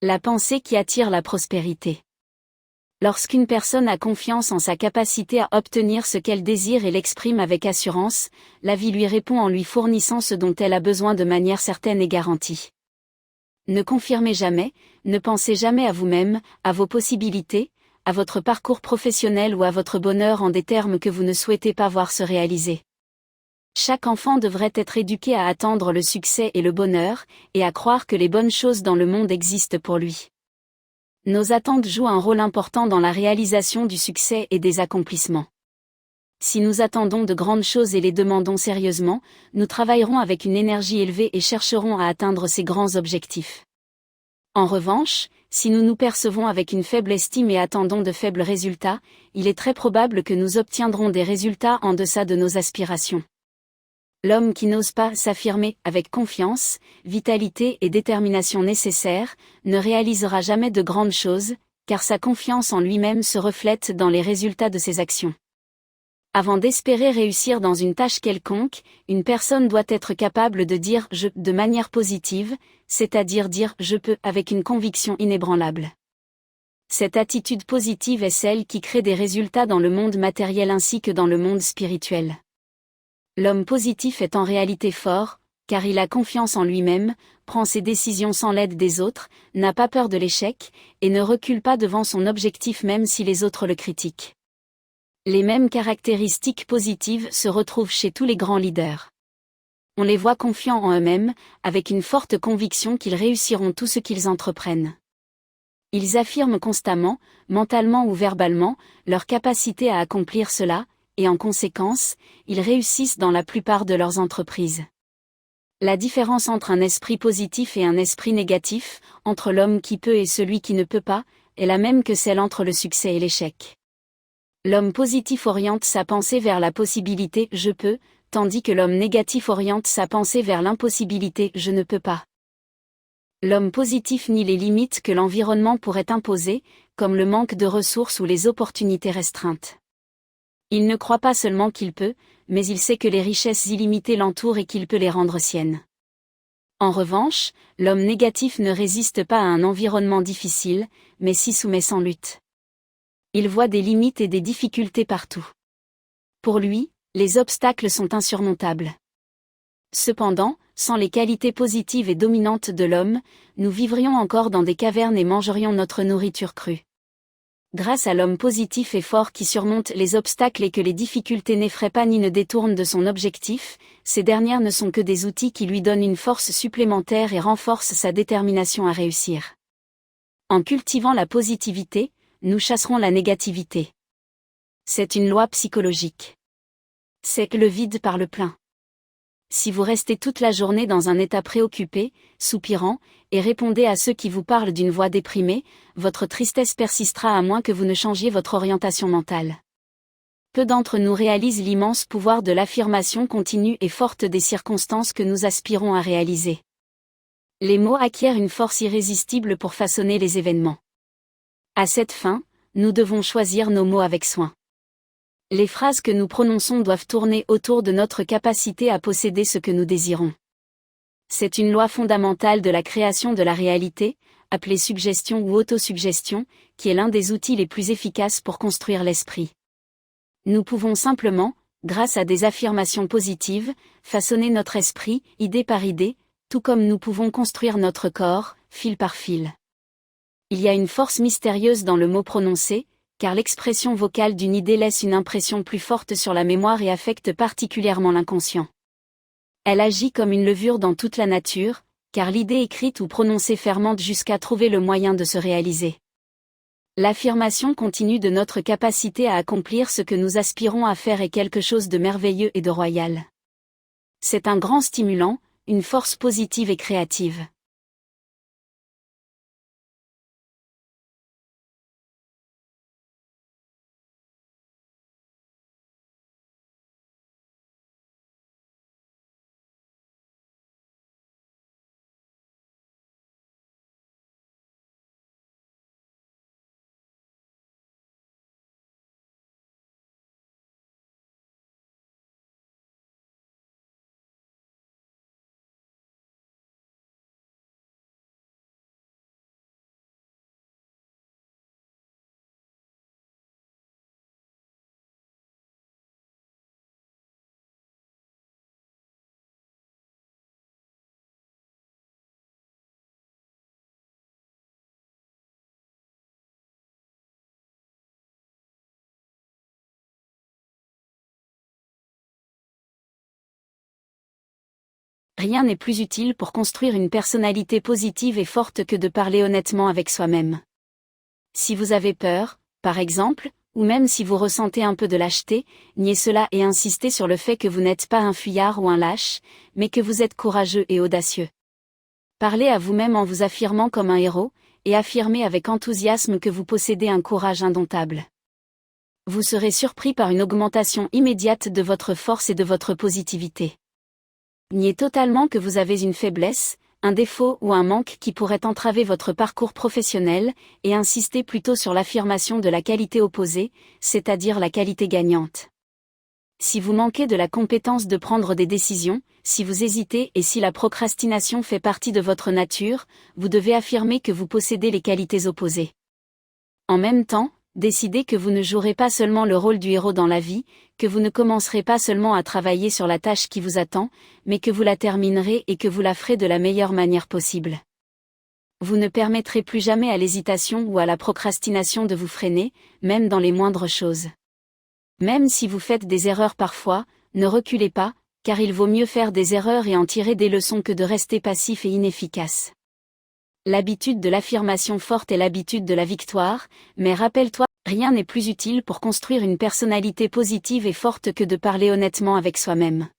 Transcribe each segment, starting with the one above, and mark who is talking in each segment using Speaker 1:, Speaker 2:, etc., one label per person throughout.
Speaker 1: La pensée qui attire la prospérité. Lorsqu'une personne a confiance en sa capacité à obtenir ce qu'elle désire et l'exprime avec assurance, la vie lui répond en lui fournissant ce dont elle a besoin de manière certaine et garantie. Ne confirmez jamais, ne pensez jamais à vous-même, à vos possibilités, à votre parcours professionnel ou à votre bonheur en des termes que vous ne souhaitez pas voir se réaliser. Chaque enfant devrait être éduqué à attendre le succès et le bonheur, et à croire que les bonnes choses dans le monde existent pour lui. Nos attentes jouent un rôle important dans la réalisation du succès et des accomplissements. Si nous attendons de grandes choses et les demandons sérieusement, nous travaillerons avec une énergie élevée et chercherons à atteindre ces grands objectifs. En revanche, si nous nous percevons avec une faible estime et attendons de faibles résultats, il est très probable que nous obtiendrons des résultats en deçà de nos aspirations. L'homme qui n'ose pas s'affirmer avec confiance, vitalité et détermination nécessaires, ne réalisera jamais de grandes choses, car sa confiance en lui-même se reflète dans les résultats de ses actions. Avant d'espérer réussir dans une tâche quelconque, une personne doit être capable de dire « je » de manière positive, c'est-à-dire dire « je peux » avec une conviction inébranlable. Cette attitude positive est celle qui crée des résultats dans le monde matériel ainsi que dans le monde spirituel. L'homme positif est en réalité fort, car il a confiance en lui-même, prend ses décisions sans l'aide des autres, n'a pas peur de l'échec, et ne recule pas devant son objectif même si les autres le critiquent. Les mêmes caractéristiques positives se retrouvent chez tous les grands leaders. On les voit confiants en eux-mêmes, avec une forte conviction qu'ils réussiront tout ce qu'ils entreprennent. Ils affirment constamment, mentalement ou verbalement, leur capacité à accomplir cela, et en conséquence, ils réussissent dans la plupart de leurs entreprises. La différence entre un esprit positif et un esprit négatif, entre l'homme qui peut et celui qui ne peut pas, est la même que celle entre le succès et l'échec. L'homme positif oriente sa pensée vers la possibilité « je peux », tandis que l'homme négatif oriente sa pensée vers l'impossibilité « je ne peux pas ». L'homme positif nie les limites que l'environnement pourrait imposer, comme le manque de ressources ou les opportunités restreintes. Il ne croit pas seulement qu'il peut, mais il sait que les richesses illimitées l'entourent et qu'il peut les rendre siennes. En revanche, l'homme négatif ne résiste pas à un environnement difficile, mais s'y soumet sans lutte. Il voit des limites et des difficultés partout. Pour lui, les obstacles sont insurmontables. Cependant, sans les qualités positives et dominantes de l'homme, nous vivrions encore dans des cavernes et mangerions notre nourriture crue. Grâce à l'homme positif et fort qui surmonte les obstacles et que les difficultés n'effraient pas ni ne détournent de son objectif, ces dernières ne sont que des outils qui lui donnent une force supplémentaire et renforcent sa détermination à réussir. En cultivant la positivité, nous chasserons la négativité. C'est une loi psychologique. C'est le vide par le plein. Si vous restez toute la journée dans un état préoccupé, soupirant, et répondez à ceux qui vous parlent d'une voix déprimée, votre tristesse persistera à moins que vous ne changiez votre orientation mentale. Peu d'entre nous réalisent l'immense pouvoir de l'affirmation continue et forte des circonstances que nous aspirons à réaliser. Les mots acquièrent une force irrésistible pour façonner les événements. À cette fin, nous devons choisir nos mots avec soin. Les phrases que nous prononçons doivent tourner autour de notre capacité à posséder ce que nous désirons. C'est une loi fondamentale de la création de la réalité, appelée suggestion ou autosuggestion, qui est l'un des outils les plus efficaces pour construire l'esprit. Nous pouvons simplement, grâce à des affirmations positives, façonner notre esprit, idée par idée, tout comme nous pouvons construire notre corps, fil par fil. Il y a une force mystérieuse dans le mot prononcé, car l'expression vocale d'une idée laisse une impression plus forte sur la mémoire et affecte particulièrement l'inconscient. Elle agit comme une levure dans toute la nature, car l'idée écrite ou prononcée fermente jusqu'à trouver le moyen de se réaliser. L'affirmation continue de notre capacité à accomplir ce que nous aspirons à faire est quelque chose de merveilleux et de royal. C'est un grand stimulant, une force positive et créative. Rien n'est plus utile pour construire une personnalité positive et forte que de parler honnêtement avec soi-même. Si vous avez peur, par exemple, ou même si vous ressentez un peu de lâcheté, niez cela et insistez sur le fait que vous n'êtes pas un fuyard ou un lâche, mais que vous êtes courageux et audacieux. Parlez à vous-même en vous affirmant comme un héros, et affirmez avec enthousiasme que vous possédez un courage indomptable. Vous serez surpris par une augmentation immédiate de votre force et de votre positivité. Niez totalement que vous avez une faiblesse, un défaut ou un manque qui pourrait entraver votre parcours professionnel, et insistez plutôt sur l'affirmation de la qualité opposée, c'est-à-dire la qualité gagnante. Si vous manquez de la compétence de prendre des décisions, si vous hésitez et si la procrastination fait partie de votre nature, vous devez affirmer que vous possédez les qualités opposées. En même temps, décidez que vous ne jouerez pas seulement le rôle du héros dans la vie, que vous ne commencerez pas seulement à travailler sur la tâche qui vous attend, mais que vous la terminerez et que vous la ferez de la meilleure manière possible. Vous ne permettrez plus jamais à l'hésitation ou à la procrastination de vous freiner, même dans les moindres choses. Même si vous faites des erreurs parfois, ne reculez pas, car il vaut mieux faire des erreurs et en tirer des leçons que de rester passif et inefficace. L'habitude de l'affirmation forte est l'habitude de la victoire, mais rappelle-toi, rien n'est plus utile pour construire une personnalité positive et forte que de parler honnêtement avec soi-même.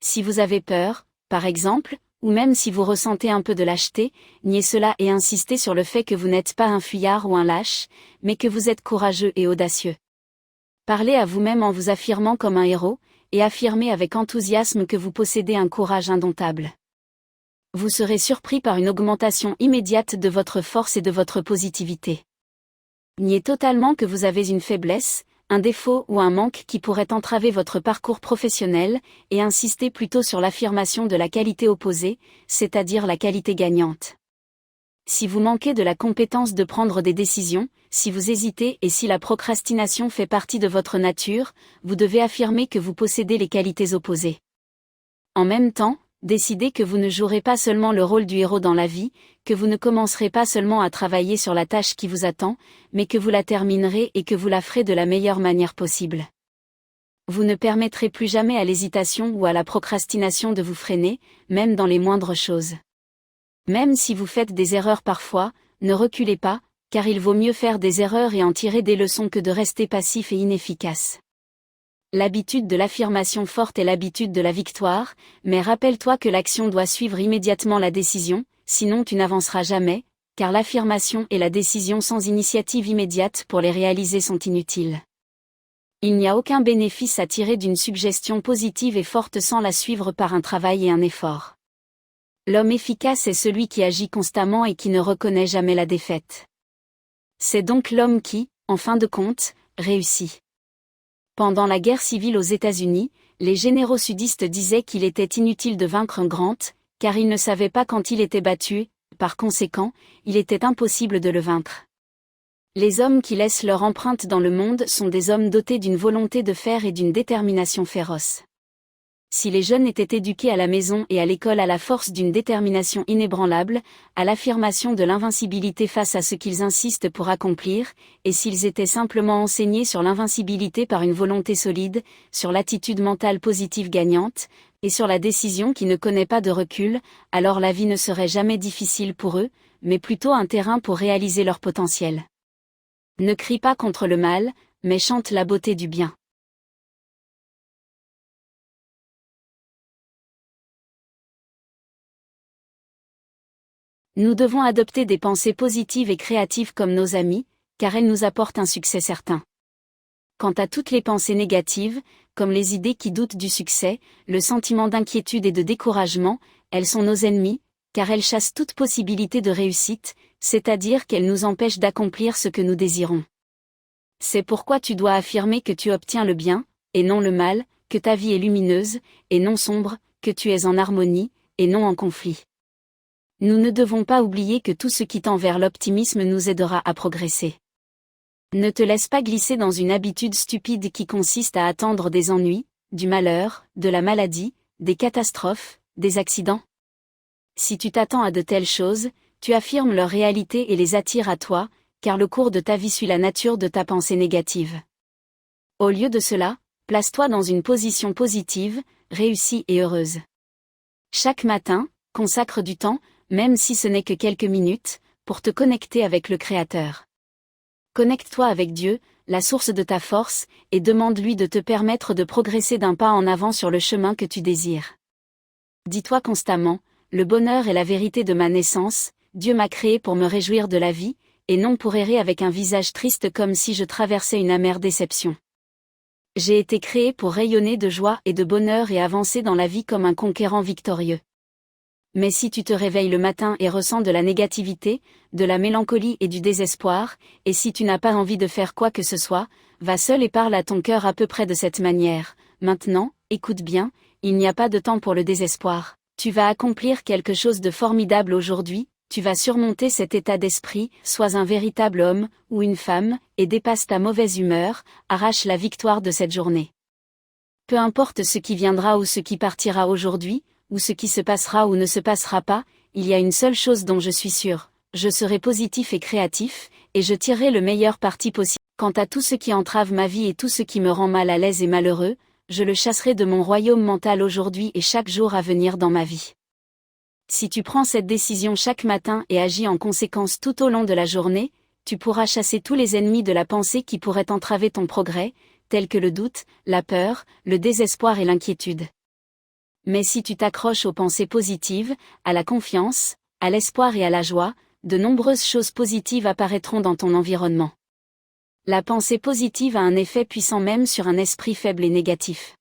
Speaker 1: Si vous avez peur, par exemple, ou même si vous ressentez un peu de lâcheté, niez cela et insistez sur le fait que vous n'êtes pas un fuyard ou un lâche, mais que vous êtes courageux et audacieux. Parlez à vous-même en vous affirmant comme un héros, et affirmez avec enthousiasme que vous possédez un courage indomptable. Vous serez surpris par une augmentation immédiate de votre force et de votre positivité. Niez totalement que vous avez une faiblesse, un défaut ou un manque qui pourrait entraver votre parcours professionnel, et insistez plutôt sur l'affirmation de la qualité opposée, c'est-à-dire la qualité gagnante. Si vous manquez de la compétence de prendre des décisions, si vous hésitez et si la procrastination fait partie de votre nature, vous devez affirmer que vous possédez les qualités opposées. En même temps, décidez que vous ne jouerez pas seulement le rôle du héros dans la vie, que vous ne commencerez pas seulement à travailler sur la tâche qui vous attend, mais que vous la terminerez et que vous la ferez de la meilleure manière possible. Vous ne permettrez plus jamais à l'hésitation ou à la procrastination de vous freiner, même dans les moindres choses. Même si vous faites des erreurs parfois, ne reculez pas, car il vaut mieux faire des erreurs et en tirer des leçons que de rester passif et inefficace. L'habitude de l'affirmation forte est l'habitude de la victoire, mais rappelle-toi que l'action doit suivre immédiatement la décision, sinon tu n'avanceras jamais, car l'affirmation et la décision sans initiative immédiate pour les réaliser sont inutiles. Il n'y a aucun bénéfice à tirer d'une suggestion positive et forte sans la suivre par un travail et un effort. L'homme efficace est celui qui agit constamment et qui ne reconnaît jamais la défaite. C'est donc l'homme qui, en fin de compte, réussit. Pendant la guerre civile aux États-Unis, les généraux sudistes disaient qu'il était inutile de vaincre un Grant, car ils ne savaient pas quand il était battu, par conséquent, il était impossible de le vaincre. Les hommes qui laissent leur empreinte dans le monde sont des hommes dotés d'une volonté de fer et d'une détermination féroce. Si les jeunes étaient éduqués à la maison et à l'école à la force d'une détermination inébranlable, à l'affirmation de l'invincibilité face à ce qu'ils insistent pour accomplir, et s'ils étaient simplement enseignés sur l'invincibilité par une volonté solide, sur l'attitude mentale positive gagnante, et sur la décision qui ne connaît pas de recul, alors la vie ne serait jamais difficile pour eux, mais plutôt un terrain pour réaliser leur potentiel. Ne crie pas contre le mal, mais chante la beauté du bien. Nous devons adopter des pensées positives et créatives comme nos amis, car elles nous apportent un succès certain. Quant à toutes les pensées négatives, comme les idées qui doutent du succès, le sentiment d'inquiétude et de découragement, elles sont nos ennemis, car elles chassent toute possibilité de réussite, c'est-à-dire qu'elles nous empêchent d'accomplir ce que nous désirons. C'est pourquoi tu dois affirmer que tu obtiens le bien, et non le mal, que ta vie est lumineuse, et non sombre, que tu es en harmonie, et non en conflit. Nous ne devons pas oublier que tout ce qui tend vers l'optimisme nous aidera à progresser. Ne te laisse pas glisser dans une habitude stupide qui consiste à attendre des ennuis, du malheur, de la maladie, des catastrophes, des accidents. Si tu t'attends à de telles choses, tu affirmes leur réalité et les attires à toi, car le cours de ta vie suit la nature de ta pensée négative. Au lieu de cela, place-toi dans une position positive, réussie et heureuse. Chaque matin, consacre du temps, même si ce n'est que quelques minutes, pour te connecter avec le Créateur. Connecte-toi avec Dieu, la source de ta force, et demande-lui de te permettre de progresser d'un pas en avant sur le chemin que tu désires. Dis-toi constamment, le bonheur est la vérité de ma naissance, Dieu m'a créé pour me réjouir de la vie, et non pour errer avec un visage triste comme si je traversais une amère déception. J'ai été créé pour rayonner de joie et de bonheur et avancer dans la vie comme un conquérant victorieux. Mais si tu te réveilles le matin et ressens de la négativité, de la mélancolie et du désespoir, et si tu n'as pas envie de faire quoi que ce soit, va seul et parle à ton cœur à peu près de cette manière. Maintenant, écoute bien, il n'y a pas de temps pour le désespoir. Tu vas accomplir quelque chose de formidable aujourd'hui, tu vas surmonter cet état d'esprit, sois un véritable homme, ou une femme, et dépasse ta mauvaise humeur, arrache la victoire de cette journée. Peu importe ce qui viendra ou ce qui partira aujourd'hui, ou ce qui se passera ou ne se passera pas, il y a une seule chose dont je suis sûr, je serai positif et créatif, et je tirerai le meilleur parti possible. Quant à tout ce qui entrave ma vie et tout ce qui me rend mal à l'aise et malheureux, je le chasserai de mon royaume mental aujourd'hui et chaque jour à venir dans ma vie. Si tu prends cette décision chaque matin et agis en conséquence tout au long de la journée, tu pourras chasser tous les ennemis de la pensée qui pourraient entraver ton progrès, tels que le doute, la peur, le désespoir et l'inquiétude. Mais si tu t'accroches aux pensées positives, à la confiance, à l'espoir et à la joie, de nombreuses choses positives apparaîtront dans ton environnement. La pensée positive a un effet puissant même sur un esprit faible et négatif.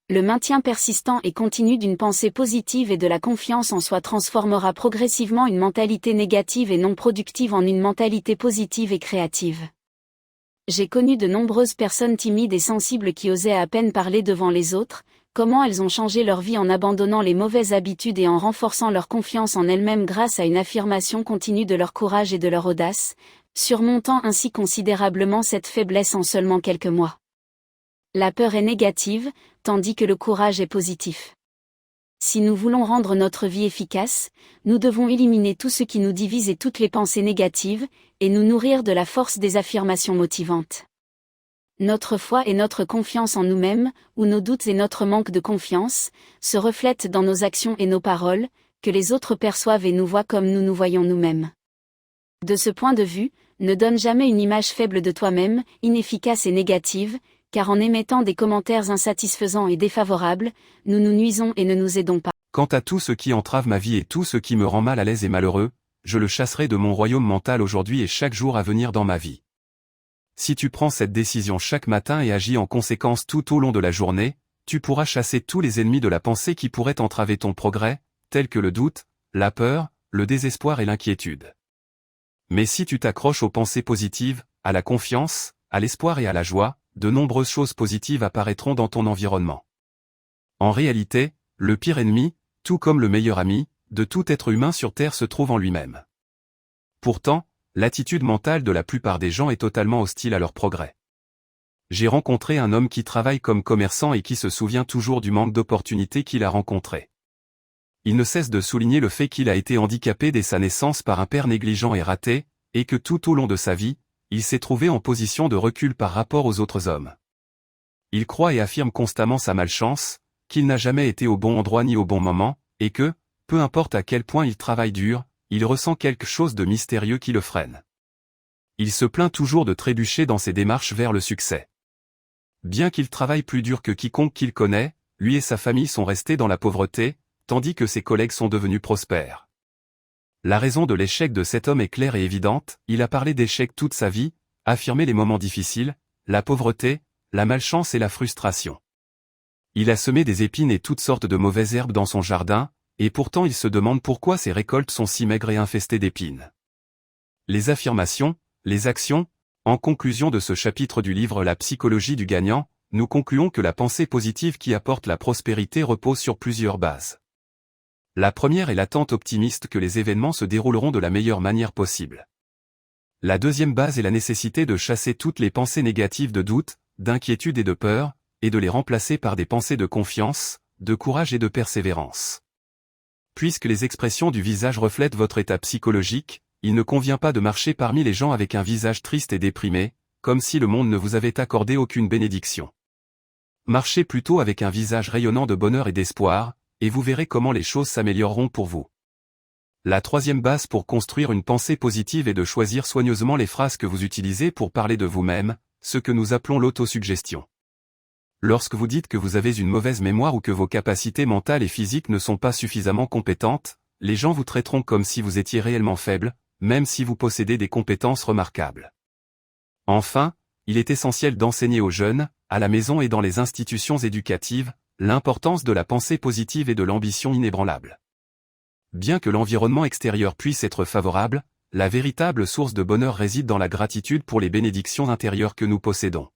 Speaker 1: Le maintien persistant et continu d'une pensée positive et de la confiance en soi transformera progressivement une mentalité négative et non productive en une mentalité positive et créative. J'ai connu de nombreuses personnes timides et sensibles qui osaient à peine parler devant les autres, comment elles ont changé leur vie en abandonnant les mauvaises habitudes et en renforçant leur confiance en elles-mêmes grâce à une affirmation continue de leur courage et de leur audace, surmontant ainsi considérablement cette faiblesse en seulement quelques mois. La peur est négative, tandis que le courage est positif. Si nous voulons rendre notre vie efficace, nous devons éliminer tout ce qui nous divise et toutes les pensées négatives, et nous nourrir de la force des affirmations motivantes. Notre foi et notre confiance en nous-mêmes, ou nos doutes et notre manque de confiance, se reflètent dans nos actions et nos paroles, que les autres perçoivent et nous voient comme nous nous voyons nous-mêmes. De ce point de vue, ne donne jamais une image faible de toi-même, inefficace et négative, car en émettant des commentaires insatisfaisants et défavorables, nous nous nuisons et ne nous aidons pas.
Speaker 2: Quant à tout ce qui entrave ma vie et tout ce qui me rend mal à l'aise et malheureux, je le chasserai de mon royaume mental aujourd'hui et chaque jour à venir dans ma vie. Si tu prends cette décision chaque matin et agis en conséquence tout au long de la journée, tu pourras chasser tous les ennemis de la pensée qui pourraient entraver ton progrès, tels que le doute, la peur, le désespoir et l'inquiétude. Mais si tu t'accroches aux pensées positives, à la confiance, à l'espoir et à la joie, de nombreuses choses positives apparaîtront dans ton environnement. En réalité, le pire ennemi, tout comme le meilleur ami, de tout être humain sur Terre se trouve en lui-même. Pourtant, l'attitude mentale de la plupart des gens est totalement hostile à leur progrès. J'ai rencontré un homme qui travaille comme commerçant et qui se souvient toujours du manque d'opportunités qu'il a rencontré. Il ne cesse de souligner le fait qu'il a été handicapé dès sa naissance par un père négligent et raté, et que tout au long de sa vie, il s'est trouvé en position de recul par rapport aux autres hommes. Il croit et affirme constamment sa malchance, qu'il n'a jamais été au bon endroit ni au bon moment, et que, peu importe à quel point il travaille dur, il ressent quelque chose de mystérieux qui le freine. Il se plaint toujours de trébucher dans ses démarches vers le succès. Bien qu'il travaille plus dur que quiconque qu'il connaît, lui et sa famille sont restés dans la pauvreté, tandis que ses collègues sont devenus prospères. La raison de l'échec de cet homme est claire et évidente, il a parlé d'échec toute sa vie, affirmé les moments difficiles, la pauvreté, la malchance et la frustration. Il a semé des épines et toutes sortes de mauvaises herbes dans son jardin, et pourtant il se demande pourquoi ses récoltes sont si maigres et infestées d'épines. Les affirmations, les actions, en conclusion de ce chapitre du livre La psychologie du gagnant, nous concluons que la pensée positive qui apporte la prospérité repose sur plusieurs bases. La première est l'attente optimiste que les événements se dérouleront de la meilleure manière possible. La deuxième base est la nécessité de chasser toutes les pensées négatives de doute, d'inquiétude et de peur, et de les remplacer par des pensées de confiance, de courage et de persévérance. Puisque les expressions du visage reflètent votre état psychologique, il ne convient pas de marcher parmi les gens avec un visage triste et déprimé, comme si le monde ne vous avait accordé aucune bénédiction. Marchez plutôt avec un visage rayonnant de bonheur et d'espoir, et vous verrez comment les choses s'amélioreront pour vous. La troisième base pour construire une pensée positive est de choisir soigneusement les phrases que vous utilisez pour parler de vous-même, ce que nous appelons l'autosuggestion. Lorsque vous dites que vous avez une mauvaise mémoire ou que vos capacités mentales et physiques ne sont pas suffisamment compétentes, les gens vous traiteront comme si vous étiez réellement faible, même si vous possédez des compétences remarquables. Enfin, il est essentiel d'enseigner aux jeunes, à la maison et dans les institutions éducatives, l'importance de la pensée positive et de l'ambition inébranlable. Bien que l'environnement extérieur puisse être favorable, la véritable source de bonheur réside dans la gratitude pour les bénédictions intérieures que nous possédons.